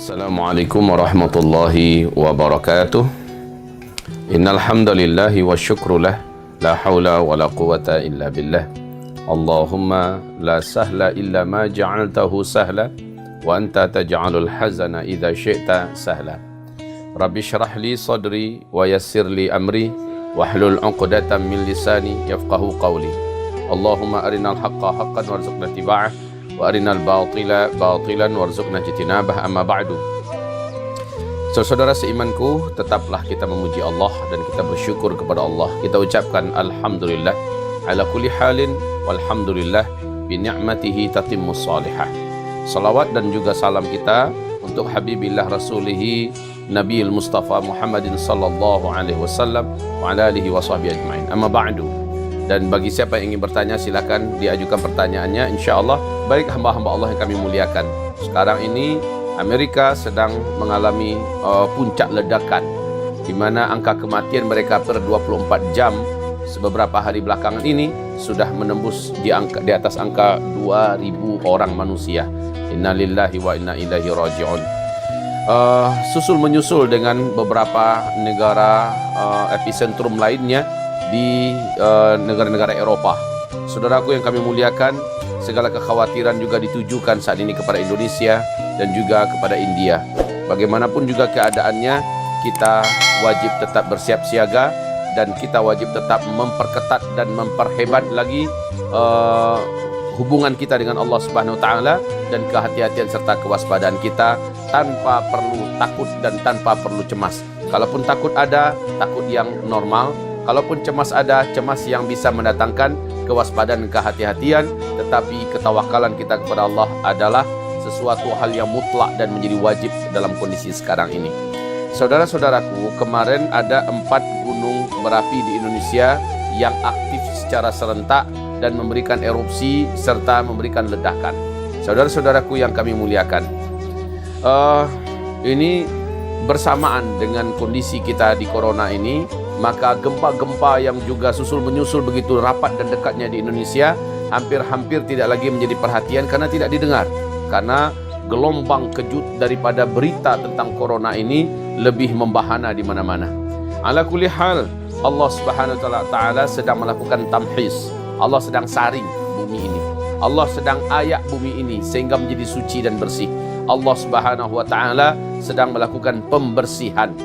Assalamualaikum warahmatullahi wabarakatuh. Innal hamdalillahi wa syukrulah, la haula wala quwata illa billah. Allahumma la sahla illa ma ja'altahu sahla wa anta taj'alul hazana idza syi'ta sahla. Rabbi shrah li sadri wa yassir li amri wahlul 'uqdatam min lisani yafqahu qawli. Allahumma arinal haqqa haqqan warzuqna ittiba'ah wa arinal batila batilan warzuqna ijtinabah. Amma ba'du. Saudara seimanku, tetaplah kita memuji Allah dan kita bersyukur kepada Allah. Kita ucapkan alhamdulillah ala kulli halin walhamdulillah bi ni'matihi tatimmus salihah. Salawat dan juga salam kita untuk habibillah rasulihi Nabiul Mustafa Muhammadin sallallahu alaihi wasallam wa ala alihi wa sahbihi ajmain. Amma ba'du. Dan bagi siapa yang ingin bertanya, silakan diajukan pertanyaannya, insyaallah. Baik hamba-hamba Allah yang kami muliakan, sekarang ini Amerika sedang mengalami puncak ledakan, di mana angka kematian mereka per 24 jam beberapa hari belakangan ini sudah menembus di atas angka 2.000 orang manusia. Innalillahi wa inna ilaihi raji'un. Susul menyusul dengan beberapa negara epicentrum lainnya di negara-negara Eropa. Saudaraku yang kami muliakan, segala kekhawatiran juga ditujukan saat ini kepada Indonesia dan juga kepada India. Bagaimanapun juga keadaannya, kita wajib tetap bersiap siaga dan kita wajib tetap memperketat dan memperhebat lagi hubungan kita dengan Allah Subhanahu wa taala dan kehati-hatian serta kewaspadaan kita tanpa perlu takut dan tanpa perlu cemas. Kalaupun takut ada, takut yang normal. Kalaupun cemas ada, cemas yang bisa mendatangkan kewaspadaan dan kehati-hatian. Tetapi ketawakalan kita kepada Allah adalah sesuatu hal yang mutlak dan menjadi wajib dalam kondisi sekarang ini. Saudara-saudaraku, kemarin ada 4 gunung berapi di Indonesia yang aktif secara serentak dan memberikan erupsi serta memberikan ledakan. Saudara-saudaraku yang kami muliakan, ini bersamaan dengan kondisi kita di corona ini, maka gempa-gempa yang juga susul menyusul begitu rapat dan dekatnya di Indonesia hampir-hampir tidak lagi menjadi perhatian karena tidak didengar. Karena gelombang kejut daripada berita tentang corona ini lebih membahana di mana-mana. Ala kulli hal, Allah Subhanahu wa taala sedang melakukan tamhis. Allah sedang saring bumi ini. Allah sedang ayak bumi ini sehingga menjadi suci dan bersih. Allah Subhanahu wa taala sedang melakukan pembersihan.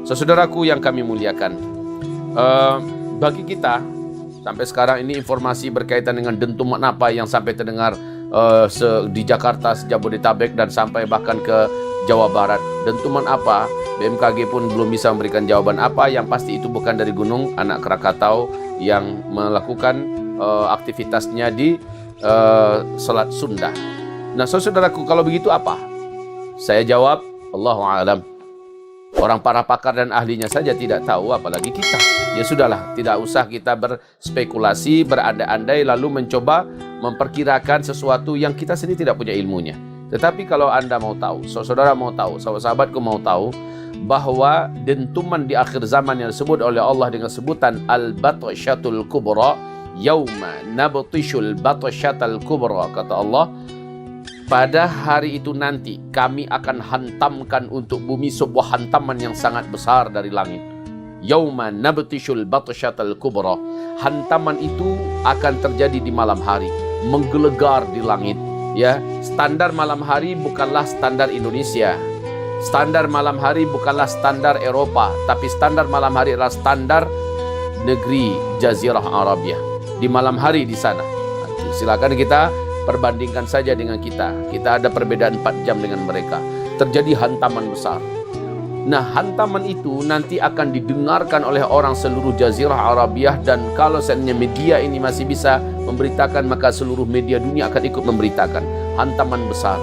Saudaraku yang kami muliakan, bagi kita sampai sekarang ini informasi berkaitan dengan dentuman apa yang sampai terdengar di Jakarta, Jabodetabek dan sampai bahkan ke Jawa Barat. Dentuman apa? BMKG pun belum bisa memberikan jawaban apa. Yang pasti itu bukan dari gunung anak Krakatau yang melakukan aktivitasnya di Selat Sunda. Nah, saudaraku, kalau begitu apa? Saya jawab, Allahu a'lam. Orang para pakar dan ahlinya saja tidak tahu, apalagi kita. Ya sudahlah, tidak usah kita berspekulasi, berandai-andai lalu mencoba memperkirakan sesuatu yang kita sendiri tidak punya ilmunya. Tetapi kalau Anda mau tahu, saudara mau tahu, sahabat-sahabatku mau tahu, bahwa dentuman di akhir zaman yang disebut oleh Allah dengan sebutan Al-Batsyatul Kubra, Yauma nabtishul batsyatal kubra, kata Allah, pada hari itu nanti kami akan hantamkan untuk bumi sebuah hantaman yang sangat besar dari langit. Yauma nabtishul batsyatal kubra. Hantaman itu akan terjadi di malam hari, menggelegar di langit. Ya, standar malam hari bukanlah standar Indonesia. Standar malam hari bukanlah standar Eropa, tapi standar malam hari adalah standar negeri Jazirah Arabia. Di malam hari di sana. Silakan kita perbandingkan saja dengan kita. Kita ada perbedaan 4 jam dengan mereka. Terjadi hantaman besar. Nah, hantaman itu nanti akan didengarkan oleh orang seluruh Jazirah Arabiah, dan kalau seandainya media ini masih bisa memberitakan, maka seluruh media dunia akan ikut memberitakan hantaman besar.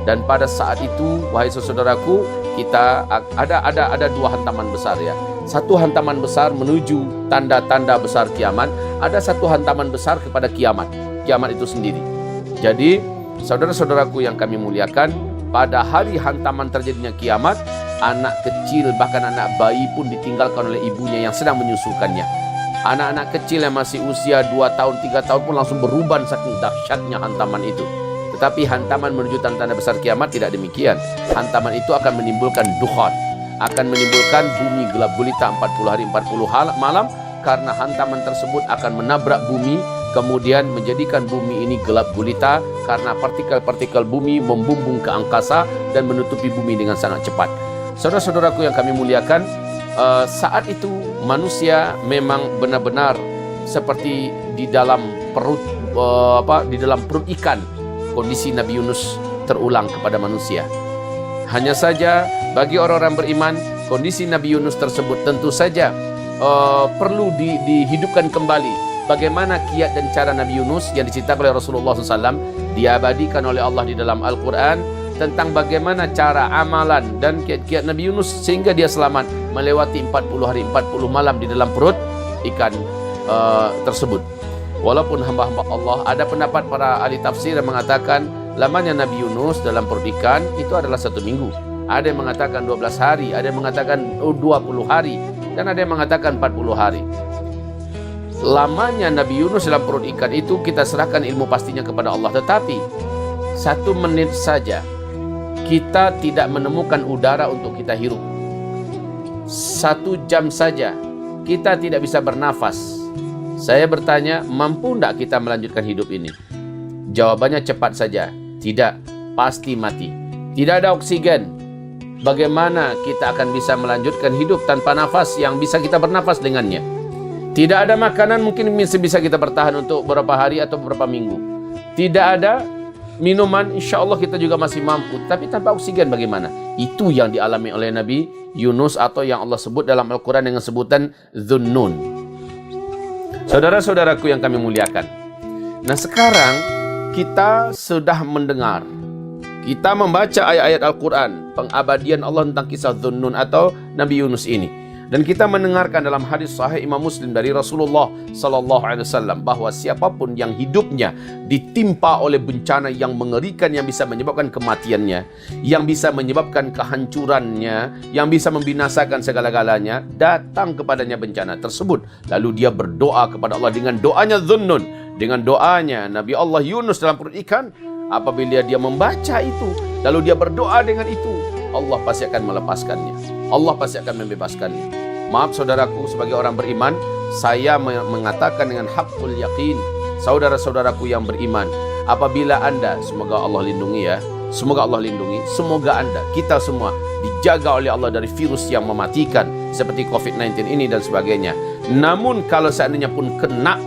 Dan pada saat itu, wahai saudaraku, kita ada 2 hantaman besar ya. Satu hantaman besar menuju tanda-tanda besar kiamat, ada satu hantaman besar kepada kiamat. Kiamat itu sendiri. Jadi, saudara-saudaraku yang kami muliakan, pada hari hantaman terjadinya kiamat, anak kecil bahkan anak bayi pun ditinggalkan oleh ibunya yang sedang menyusukannya. Anak-anak kecil yang masih usia 2 tahun, 3 tahun pun langsung beruban saking dahsyatnya hantaman itu. Tetapi hantaman menuju tanda-tanda besar kiamat tidak demikian. Hantaman itu akan menimbulkan dukhan, akan menimbulkan bumi gelap gulita 40 hari 40 malam, karena hantaman tersebut akan menabrak bumi, kemudian menjadikan bumi ini gelap gulita karena partikel-partikel bumi membumbung ke angkasa dan menutupi bumi dengan sangat cepat. Saudara-saudaraku yang kami muliakan, saat itu manusia memang benar-benar seperti di dalam perut di dalam perut ikan. Kondisi Nabi Yunus terulang kepada manusia. Hanya saja bagi orang-orang beriman, kondisi Nabi Yunus tersebut tentu saja perlu dihidupkan kembali. Bagaimana kiat dan cara Nabi Yunus yang diceritakan oleh Rasulullah SAW, diabadikan oleh Allah di dalam Al-Quran, tentang bagaimana cara amalan dan kiat-kiat Nabi Yunus sehingga dia selamat melewati 40 hari 40 malam di dalam perut ikan tersebut. Walaupun hamba-hamba Allah, ada pendapat para ahli tafsir yang mengatakan lamanya Nabi Yunus dalam perut ikan itu adalah 1 minggu. Ada yang mengatakan 12 hari, ada yang mengatakan 20 hari, dan ada yang mengatakan 40 hari. Lamanya Nabi Yunus dalam perut ikan itu kita serahkan ilmu pastinya kepada Allah. Tetapi 1 menit saja kita tidak menemukan udara untuk kita hirup. 1 jam saja kita tidak bisa bernafas. Saya bertanya, mampu tidak kita melanjutkan hidup ini? Jawabannya cepat saja, tidak, pasti mati. Tidak ada oksigen. Bagaimana kita akan bisa melanjutkan hidup tanpa nafas yang bisa kita bernafas dengannya? Tidak ada makanan mungkin bisa kita bertahan untuk beberapa hari atau beberapa minggu. Tidak ada minuman, insya Allah kita juga masih mampu. Tapi tanpa oksigen bagaimana? Itu yang dialami oleh Nabi Yunus, atau yang Allah sebut dalam Al-Quran dengan sebutan Dhunnun. Saudara-saudaraku yang kami muliakan, nah sekarang kita sudah mendengar, kita membaca ayat-ayat Al-Quran, pengabadian Allah tentang kisah Dhunnun atau Nabi Yunus ini. Dan kita mendengarkan dalam hadis sahih Imam Muslim dari Rasulullah SAW bahwa siapapun yang hidupnya ditimpa oleh bencana yang mengerikan, yang bisa menyebabkan kematiannya, yang bisa menyebabkan kehancurannya, yang bisa membinasakan segala-galanya, datang kepadanya bencana tersebut. Lalu dia berdoa kepada Allah dengan doanya Dhunnun, dengan doanya Nabi Allah Yunus dalam perut ikan. Apabila dia membaca itu, lalu dia berdoa dengan itu, Allah pasti akan melepaskannya. Allah pasti akan membebaskannya. Maaf saudaraku, sebagai orang beriman, saya mengatakan dengan haqqul yaqin, saudara-saudaraku yang beriman, apabila Anda, semoga Allah lindungi ya, semoga Allah lindungi, semoga Anda, kita semua dijaga oleh Allah dari virus yang mematikan seperti COVID-19 ini dan sebagainya. Namun kalau seandainya pun kena,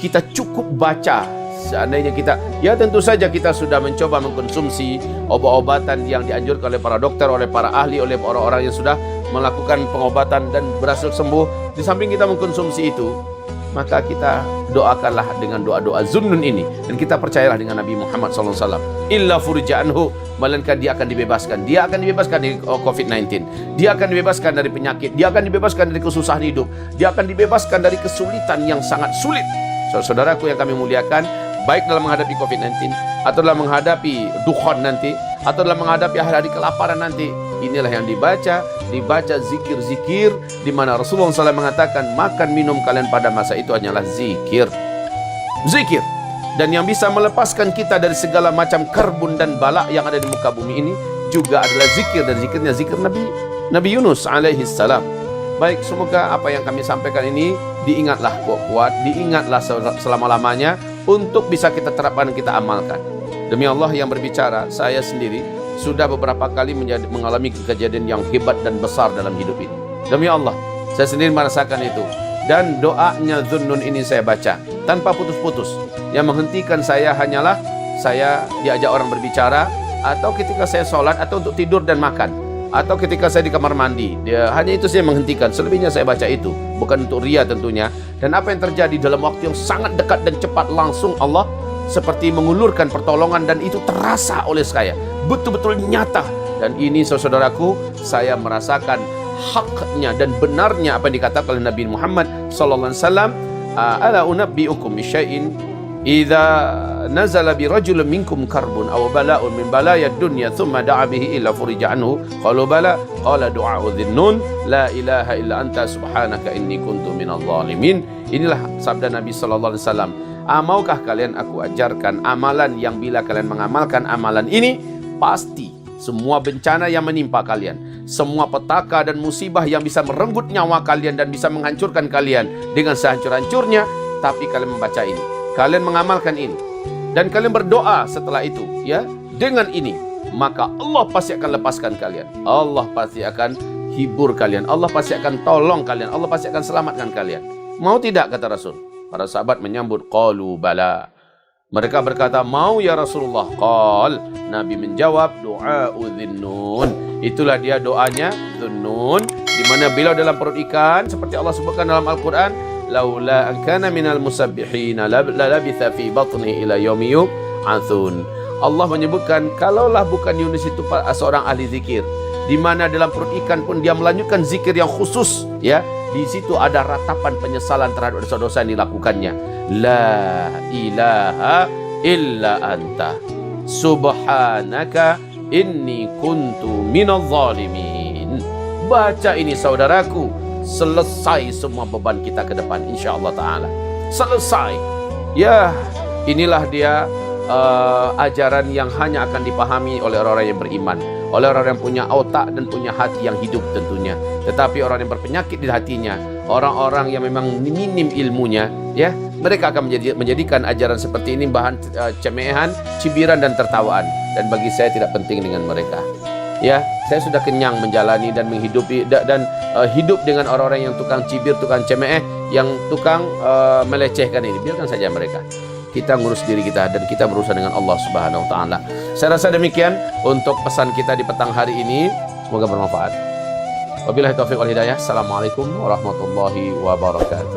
kita cukup baca. Seandainya kita, ya tentu saja kita sudah mencoba mengkonsumsi obat-obatan yang dianjurkan oleh para dokter, oleh para ahli, oleh orang-orang yang sudah melakukan pengobatan dan berhasil sembuh. Di samping kita mengkonsumsi itu, maka kita doakanlah dengan doa-doa Dhunnun ini. Dan kita percayalah dengan Nabi Muhammad SAW. Illa furija anhu, melainkan dia akan dibebaskan. Dia akan dibebaskan dari COVID-19. Dia akan dibebaskan dari penyakit. Dia akan dibebaskan dari kesusahan hidup. Dia akan dibebaskan dari kesulitan yang sangat sulit. Saudaraku yang kami muliakan, baik dalam menghadapi COVID-19, atau dalam menghadapi dukhan nanti, atau dalam menghadapi hari-hari kelaparan nanti, inilah yang dibaca zikir-zikir, di mana Rasulullah SAW mengatakan, makan minum kalian pada masa itu hanyalah zikir. Dan yang bisa melepaskan kita dari segala macam karbun dan bala yang ada di muka bumi ini juga adalah zikir, dan zikirnya zikir Nabi Yunus alaihi salam. Baik, semoga apa yang kami sampaikan ini diingatlah kuat, diingatlah selama-lamanya, untuk bisa kita terapkan, kita amalkan. Demi Allah yang berbicara, saya sendiri sudah beberapa kali mengalami kejadian yang hebat dan besar dalam hidup ini. Demi Allah, saya sendiri merasakan itu. Dan doanya Dhunnun ini saya baca tanpa putus-putus. Yang menghentikan saya hanyalah saya diajak orang berbicara, atau ketika saya sholat, atau untuk tidur dan makan, atau ketika saya di kamar mandi. Hanya itu saya menghentikan. Selebihnya saya baca itu, bukan untuk ria tentunya. Dan apa yang terjadi dalam waktu yang sangat dekat dan cepat, langsung Allah seperti mengulurkan pertolongan, dan itu terasa oleh saya, betul-betul nyata. Dan ini saudaraku, saya merasakan haknya dan benarnya apa yang dikatakan oleh Nabi Muhammad SAW. Ala unabbi'ukum bisyai'in idza nazala bi rajulin minkum karbun aw bala'un min balaya dunya thumma da'a bihi illa furija anhu qalu bala qala du'a'u Dhunnun la ilaha illa anta subhanaka inni kuntu minadh dhalimin. Inilah sabda Nabi sallallahu alaihi wasallam. Maukah kalian aku ajarkan amalan yang bila kalian mengamalkan amalan ini, pasti semua bencana yang menimpa kalian, semua petaka dan musibah yang bisa merenggut nyawa kalian dan bisa menghancurkan kalian dengan sehancur-hancurnya, tapi kalian membaca ini, kalian mengamalkan ini, dan kalian berdoa setelah itu, ya, dengan ini, maka Allah pasti akan lepaskan kalian. Allah pasti akan hibur kalian. Allah pasti akan tolong kalian. Allah pasti akan selamatkan kalian. Mau tidak, kata Rasul? Para sahabat menyambut, qalu bala. Mereka berkata, mau ya Rasulullah. Qal, Nabi menjawab, du'a'u dhinnun. Itulah dia doanya, dhunnun, di mana beliau dalam perut ikan, seperti Allah sebutkan dalam Al-Quran, laula an kana minal musabbihina la labitha fi batnihi ila yaumi yub'atsun. Allah menyebutkan, kalaulah bukan Yunus itu seorang ahli zikir, di mana dalam perut ikan pun dia melanjutkan zikir yang khusus, ya, di situ ada ratapan penyesalan terhadap dosa-dosa yang dilakukannya. La ilaha illa anta subhanaka inni kuntu minadh zalimin. Baca ini saudaraku, selesai semua beban kita ke depan, insya-Allah taala. Selesai. Ya, inilah dia ajaran yang hanya akan dipahami oleh orang-orang yang beriman, oleh orang yang punya otak dan punya hati yang hidup tentunya. Tetapi orang yang berpenyakit di hatinya, orang-orang yang memang minim ilmunya, ya, mereka akan menjadikan ajaran seperti ini bahan cemehan, cibiran dan tertawaan. Dan bagi saya tidak penting dengan mereka. Ya, saya sudah kenyang menjalani dan menghidupi dan hidup dengan orang-orang yang tukang cibir, tukang cemeh, yang tukang melecehkan ini. Biarkan saja mereka. Kita ngurus diri kita dan kita berurusan dengan Allah Subhanahu wa taala. Saya rasa demikian untuk pesan kita di petang hari ini. Semoga bermanfaat. Wabillahi taufiq wal hidayah. Assalamualaikum warahmatullahi wabarakatuh.